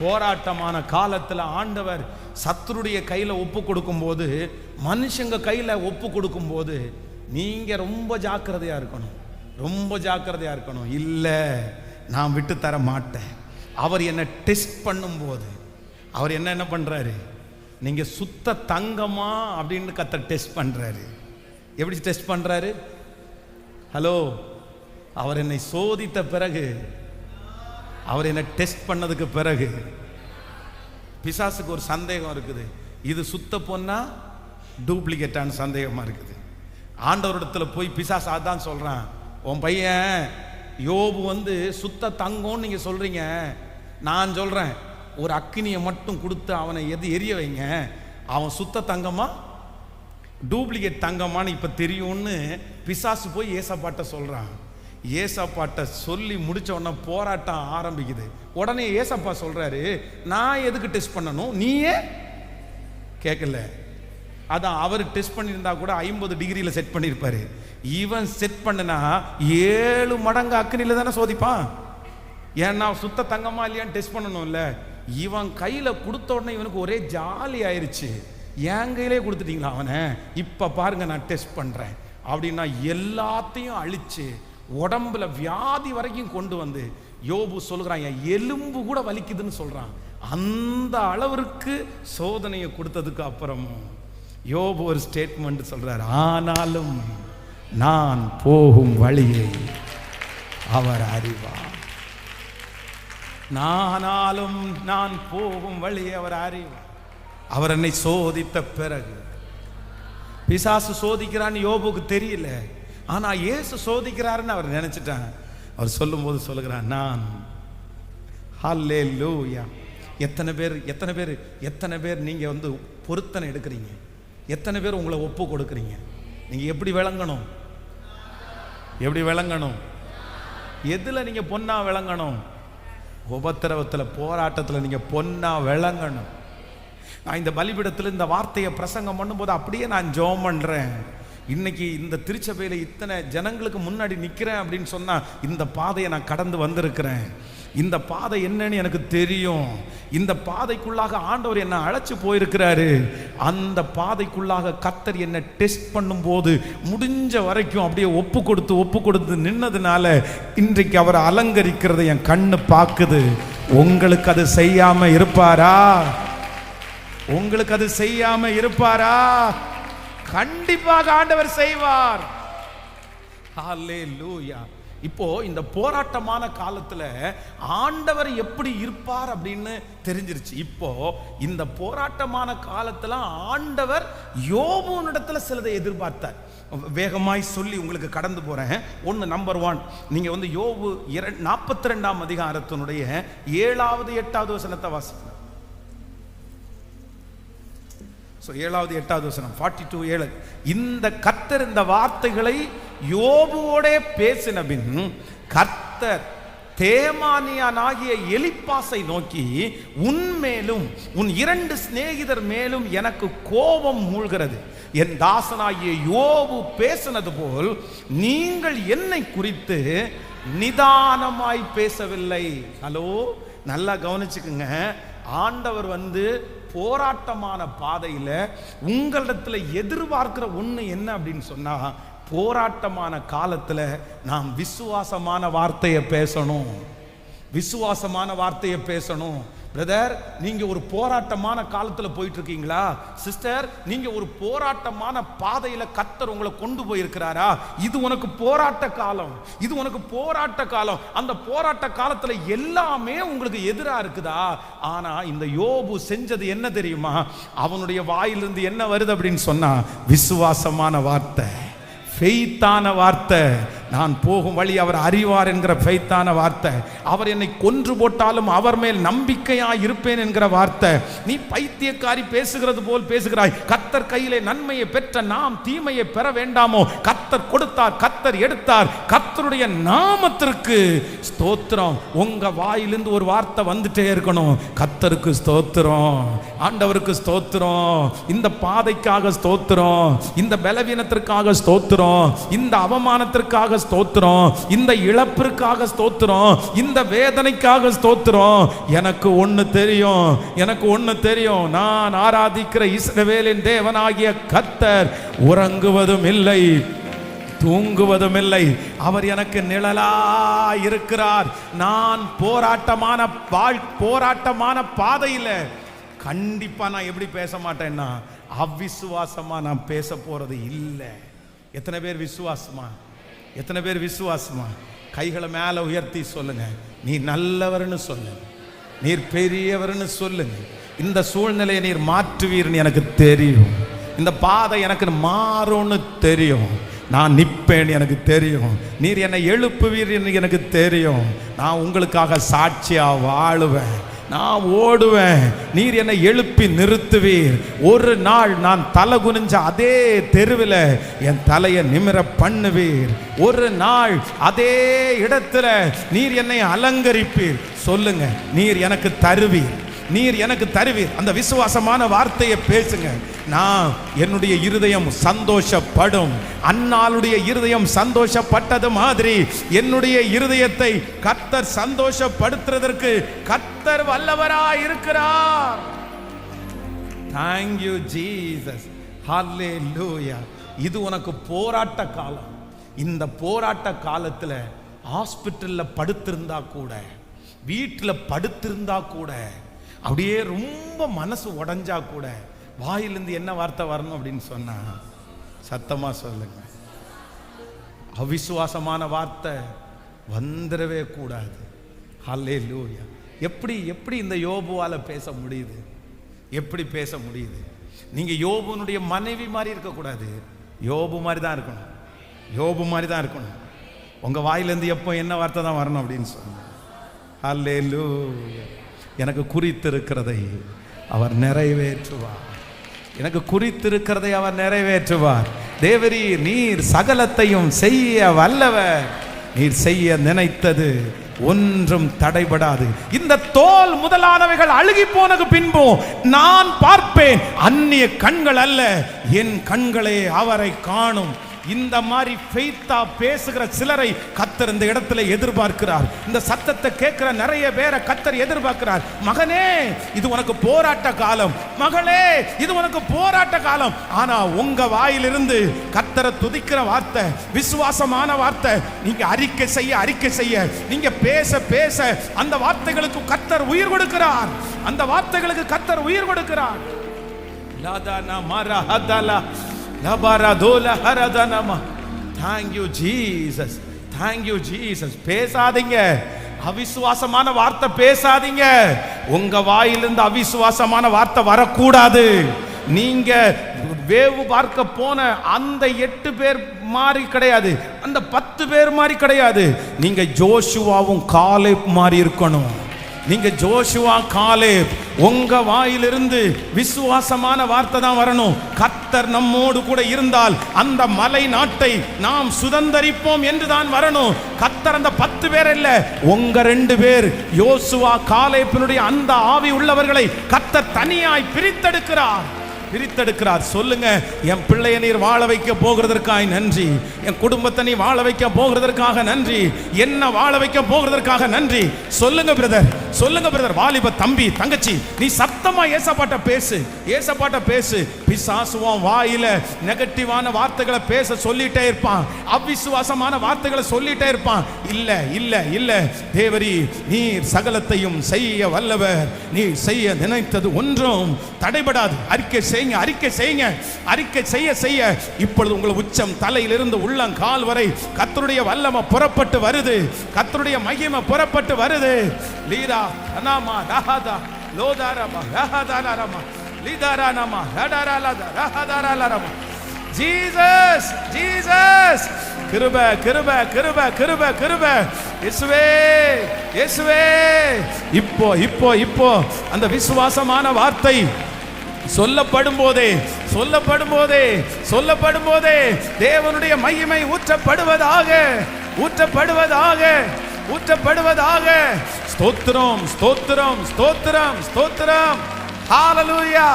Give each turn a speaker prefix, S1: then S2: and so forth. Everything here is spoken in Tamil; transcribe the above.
S1: போராட்டமான காலத்தில் ஆண்டவர் சத்துருடைய கையில் ஒப்பு கொடுக்கும்போது, மனுஷங்க கையில் ஒப்பு கொடுக்கும்போது நீங்கள் ரொம்ப ஜாக்கிரதையாக இருக்கணும், ரொம்ப ஜாக்கிரதையாக இருக்கணும். இல்லை, நான் விட்டு தர மாட்டேன். அவர் என்னை டெஸ்ட் பண்ணும்போது அவர் என்ன பண்ணுறாரு? நீங்கள் சுத்த தங்கமா அப்படின்னு டெஸ்ட் பண்ணுறாரு. எப்படி டெஸ்ட் பண்ணுறாரு? ஹலோ, அவர் என்னை சோதித்த பிறகு, அவர் என்ன டெஸ்ட் பண்ணதுக்கு பிறகு பிசாசுக்கு ஒரு சந்தேகம் இருக்குது. இது சுத்த பொண்ணா டூப்ளிகேட்டான சந்தேகமாக இருக்குது. ஆண்டவரிடத்துல போய் பிசாசு அதான் சொல்கிறான், உன் பையன் யோபு சுத்த தங்கம்னு நீங்கள் சொல்கிறீங்க, நான் சொல்கிறேன் ஒரு அக்கினியை மட்டும் கொடுத்து அவனை எரிய வைங்க, அவன் சுத்த தங்கமா டூப்ளிகேட் தங்கமான்னு இப்போ தெரியும்னு பிசாசு போய் ஏசப்பாட்ட சொல்கிறான். ஏசப்பாட்ட சொல்லி முடிச்ச உடனே போராட்டம் ஆரம்பிக்குது. உடனே ஏசப்பா சொல்றாரு, நான் எதுக்கு டெஸ்ட் பண்ணணும், நீயே கேட்கல. அதான் அவர் டெஸ்ட் பண்ணியிருந்தா கூட 50 டிகிரியில் செட் பண்ணியிருப்பாரு. இவன் செட் பண்ணனா 7 மடங்கு அக்னியில் தானே சோதிப்பான். ஏன்னா சுத்த தங்கமா இல்லையான்னு டெஸ்ட் பண்ணணும்ல. இவன் கையில் கொடுத்த உடனே இவனுக்கு ஒரே ஜாலி ஆயிடுச்சு. என் கையிலே கொடுத்துட்டீங்களா அவனை, இப்போ பாருங்க நான் டெஸ்ட் பண்ணுறேன் அப்படின்னா எல்லாத்தையும் அழிச்சு உடம்புல வியாதி வரைக்கும் கொண்டு வந்து யோபு சொல்கிறான், என் எலும்பு கூட வலிக்குதுன்னு சொல்கிறான். அந்த அளவிற்கு சோதனையை கொடுத்ததுக்கு அப்புறமும் யோபு ஒரு ஸ்டேட்மெண்ட் சொல்றார், ஆனாலும் நான் போகும் வழியை அவர் அறிவார். ஆனாலும் நான் போகும் வழியை அவர் அறிவார். அவர் என்னை சோதித்த பிறகு, பிசாசு சோதிக்கிறான்னு யோபுக்கு தெரியல, ஆனா இயேசு சோதிக்கிறாருன்னு அவர் நினைச்சிட்டான். அவர் சொல்லும் போது சொல்லுகிறார், நான் ஹல்லேலூயா. எத்தனை பேர் நீங்க பொருத்தனை எடுக்கிறீங்க? எத்தனை பேர் உங்களை ஒப்பு கொடுக்குறீங்க? நீங்க எப்படி விளங்கணும்? எதுல நீங்க பொன்னா விளங்கணும்? உபத்திரவத்துல, போராட்டத்துல நீங்க பொன்னா விளங்கணும். நான் இந்த பலிபீடத்தில் இந்த வார்த்தையை பிரசங்கம் பண்ணும்போது அப்படியே நான் ஜெபம் பண்றேன். இன்னைக்கு இந்த திருச்சபையில இத்தனை ஜனங்களுக்கு முன்னாடி நிற்கிறேன் அப்படின்னு சொன்னா, இந்த பாதையை நான் கடந்து வந்திருக்கிறேன். இந்த பாதை என்னன்னு எனக்கு தெரியும். இந்த பாதைக்குள்ளாக ஆண்டவர் என்னை அழைச்சு போயிருக்கிறாரு. அந்த பாதைக்குள்ளாக கர்த்தர் என்னை டெஸ்ட் பண்ணும்போது முடிஞ்ச வரைக்கும் அப்படியே ஒப்பு கொடுத்து நின்னதுனால இன்றைக்கு அவர் அலங்கரிக்கிறதை என் கண்ணு பார்க்குது. உங்களுக்கு அது செய்யாம இருப்பாரா? கண்டிப்பாக ஆண்டவர் செய்வார். ஹல்லேலூயா. இப்போ இந்த போராட்டமான காலத்துல ஆண்டவர் எப்படி இருப்பார் அப்படின்னு தெரிஞ்சிருச்சு. இப்போ இந்த போராட்டமான காலத்துல ஆண்டவர் யோபுவினிடத்துல சிலதை எதிர்பார்த்தார். வேகமாய் சொல்லி உங்களுக்கு கடந்து போறேன். நம்பர் 1, நீங்க யோபு 42ஆம் அதிகாரத்தினுடைய 7வது 8வது வசனத்தை வாசிங்க. 7வது 8வது வசனம் 42:7. இந்த கர்த்தர் இந்த வார்த்தைகளை யோபுவோடே பேசின பின் கர்த்தர் தேமானியனாகிய எலிப்பாசை நோக்கி, உன்மேலும் உன் 2 சிநேகிதர் மேலும் எனக்கு கோபம் மூழ்கிறது. என் தாசனாகிய யோபு பேசினது போல் நீங்கள் என்னை குறித்து நிதானமாய் பேசவில்லை. ஹலோ, நல்லா கவனிச்சுக்குங்க. ஆண்டவர் போராட்டமான பாதையில உங்களிடத்துல எதிர்பார்க்கிற ஒண்ணு என்ன அப்படின்னு சொன்னா, போராட்டமான காலத்துல நாம் விசுவாசமான வார்த்தையை பேசணும். பிரதர், நீங்க ஒரு போராட்டமான காலத்துல போயிட்டு இருக்கீங்களா? சிஸ்டர், நீங்க ஒரு போராட்டமான பாதையில கர்த்தர் உங்களை கொண்டு போயிருக்கிறாரா? இது உனக்கு போராட்ட காலம். அந்த போராட்ட காலத்துல எல்லாமே உங்களுக்கு எதிரா இருக்குதா? ஆனா இந்த யோபு செஞ்சது என்ன தெரியுமா? அவனுடைய வாயிலிருந்து என்ன வருது அப்படின்னு சொன்னா, விசுவாசமான வார்த்தை, ஃபெய்த்தான வார்த்தை. நான் போகும் வழி அவர் அறிவார் என்கிற ஃபெய்த்தான வார்த்தை. அவர் என்னை கொன்று போட்டாலும் அவர் மேல் நம்பிக்கையா இருப்பேன் என்கிற வார்த்தை. நீ பைத்தியக்காரி பேசுகிறது போல் பேசுகிறாய். கர்த்தர் கையிலே நன்மையை பெற்ற நாம் தீமையை பெற வேண்டாமோ? கர்த்தர் கொடுத்தார், கர்த்தர் எடுத்தார். கர்த்தருடைய நாமத்திற்கு ஸ்தோத்திரம். உங்க வாயிலிருந்து ஒரு வார்த்தை வந்துட்டே இருக்கணும். கர்த்தருக்கு ஸ்தோத்திரம், ஆண்டவருக்கு ஸ்தோத்திரம், இந்த பாதைக்காக ஸ்தோத்திரம், இந்த பலவீனத்திற்காக ஸ்தோத்திரம், இந்த அவமானத்திற்காக ஸ்தோத்திரம், இந்த இழப்பிற்காக ஸ்தோத்திரம், இந்த வேதனைக்காக ஸ்தோத்திரம். எனக்கு ஒன்று தெரியும், எனக்கு ஒன்று தெரியும், நான் ஆராதிக்கிற இஸ்ரவேலின் தேவனாகிய கர்த்தர் உறங்குவதும் இல்லை, தூங்குவதும் இல்லை. அவர் எனக்கு நிழலா இருக்கிறார். நான் போராட்டமான பாதையில் கண்டிப்பா நான் எப்படி பேச மாட்டேன்னா அவ்விசுவாசமா நான் பேச போறது இல்லை. எத்தனை பேர் விசுவாசமா? எத்தனை பேர் விசுவாசமா? கைகளை மேல உயர்த்தி சொல்லுங்க, நீ நல்லவர்னு சொல்லுங்க, நீர் பெரியவர்னு சொல்லுங்க. இந்த சூழ்நிலையை நீர் மாற்றுவீர்னு எனக்கு தெரியும், இந்த பாதை எனக்கு மாறும்னு தெரியும், நான் நிற்பேன் எனக்கு தெரியும், நீர் என்னை எழுப்புவீர் எனக்கு தெரியும், நான் உங்களுக்காக சாட்சியா வாழுவேன், நான் ஓடுவேன், நீர் என்னை எழுப்பி நிறுத்துவீர். ஒரு நாள் நான் தலை குனிஞ்ச அதே தெருவில் என் தலையை நிமிர பண்ணுவீர். ஒரு நாள் அதே இடத்துல நீர் என்னை அலங்கரிப்பீர். சொல்லுங்க, நீர் எனக்கு தருவீர், நீர் எனக்கு தருவீர். அந்த விசுவாசமான வார்த்தையை பேசுங்க. நான் என்னுடைய இருதயம் சந்தோஷப்படும். அன்னாளுடைய இருதயம் சந்தோஷப்பட்டது மாதிரி என்னுடைய இருதயத்தை கர்த்தர் சந்தோஷப்படுத்துறதற்கு கர்த்தர் வல்லவராய் இருக்கிறார். Thank you Jesus. Hallelujah. இது உனக்கு போராட்ட காலம். இந்த போராட்ட காலத்துல ஹாஸ்பிட்டல்ல படுத்திருந்தா கூட, வீட்டில் படுத்திருந்தா கூட, அப்படியே ரொம்ப மனசு உடைஞ்சா கூட வாயிலிருந்து என்ன வார்த்தை வரணும் அப்படின்னு சொன்னா சத்தமா சொல்லுங்க, அவிசுவாசமான வார்த்தை வந்துடவே கூடாது. ஹல்லேலூயா. எப்படி இந்த யோபுவால பேச முடியுது? எப்படி பேச முடியுது? நீங்க யோபுனுடைய மனைவி மாதிரி இருக்கக்கூடாது, யோபு மாதிரி தான் இருக்கணும், யோபு மாதிரி தான் இருக்கணும். உங்க வாயிலிருந்து எப்போ என்ன வார்த்தை தான் வரணும் அப்படின்னு சொன்ன ஹல்லேலூயா. எனக்கு குறித்திருக்கிறதை அவர் நிறைவேற்றுவார், எனக்கு குறித்திருக்கிறதை அவர் நிறைவேற்றுவார். தேவரீ, நீர் சகலத்தையும் செய்ய வல்லவர், நீர் செய்ய நினைத்தது ஒன்றும் தடைபடாது. இந்த தோல் முதலானவைகள் அழுகி போனது பின்பும் நான் பார்ப்பேன், அந்நிய கண்கள் அல்ல, என் கண்களே அவரை காணும். இந்த மாதிரி ஃபெய்த்தா பேசுகிற சிலரை கர்த்தர் இந்த இடத்துல எதிர்பார்க்கிறார். இந்த சத்தத்தை கேட்கிற நிறைய பேரை கர்த்தர் எதிர்பார்க்கிறார். மகனே, இது உனக்கு போராட்ட காலம், மகளே, இது உனக்கு போராட்ட காலம். ஆனா உங்க வாயிலிருந்து கர்த்தரை துதிக்கிற வார்த்தை, விசுவாசமான வார்த்தை, நீங்க அறிக்கை செய்ய, நீங்க பேச அந்த வார்த்தைகளுக்கு கர்த்தர் உயிர் கொடுக்கிறார், அந்த வார்த்தைகளுக்கு கர்த்தர் உயிர் கொடுக்கிறார். லாதானா மரஹதலா லபரதோல ஹரதனமா. Thank you Jesus. Thank you Jesus. பேசாதீங்க, அவிசுவாசமான வார்த்தை பேசாதீங்க. உங்க வாயிலிருந்து அவிசுவாசமான வார்த்தை வரக்கூடாது. நீங்க வேவு பார்க்க போன அந்த 8 பேர் மாதிரி கிடையாது, அந்த 10 பேர் மாதிரி கிடையாது. நீங்க ஜோஷுவாவும் காலேப் மாதிரி இருக்கணும். நீங்க ஜோஷுவா காலேப், உங்க வாயிலிருந்து விசுவாசமான வார்த்தை தான் வரணும். கர்த்தர் நம்மோடு கூட இருந்தால் அந்த மலை நாட்டை நாம் சுதந்தரிப்போம் என்று தான் வரணும். கர்த்தர் அந்த 10 பேர் இல்ல, உங்க 2 பேர் யோசுவா காலேப்பினுடைய அந்த ஆவி உள்ளவர்களை கர்த்தர் தனியாய் பிரித்தெடுக்கிறார். சொல்லுங்க, என் பிள்ளைய நீர் வாழ வைக்க போகிறதற்காக நன்றி, என் குடும்பத்தை நீ வாழ வைக்க போகிறதற்காக நன்றி, என்ன வாழ வைக்க போகிறதற்காக நன்றி. சொல்லுங்க பிரதர், சொல்லுங்க பிரதர். வாலிப தம்பி தங்கச்சி, நீ சத்தமா ஏசப்பாட்ட பேசு. பிசாசுவான் வாயில நெகட்டிவான வார்த்தைகளை பேச சொல்லிட்டே இருப்பான், அவிசுவாசமான வார்த்தைகளை சொல்லிட்டே இருப்பான். இல்ல தேவரீ, நீர் சகலத்தையும் செய்ய வல்லவர், நீ செய்ய நினைத்தது ஒன்றும் தடைபடாது. அறிக்கை செய்ய இப்பொழுது உங்கள் உச்சம் தலையிலிருந்து உள்ளங்கால் வரை கர்த்தருடைய வல்லமை புறப்பட்டு வருது, கர்த்தருடைய மகிமை புறப்பட்டு வருது. லீரா அனாமா ரஹதா லோதாரமா ரஹதாரமா லீதாரானமா ரடரலத ரஹதாரலரமா. ஜீசஸ் ஜீசஸ், கிருபை இயேசுவே. இப்போ அந்த விசுவாசமான வார்த்தை சொல்லப்படும் போதே தேவனுடைய மகிமை ஊற்றப்படுவதாக. ஸ்தோத்திரம். ஹல்லேலூயா.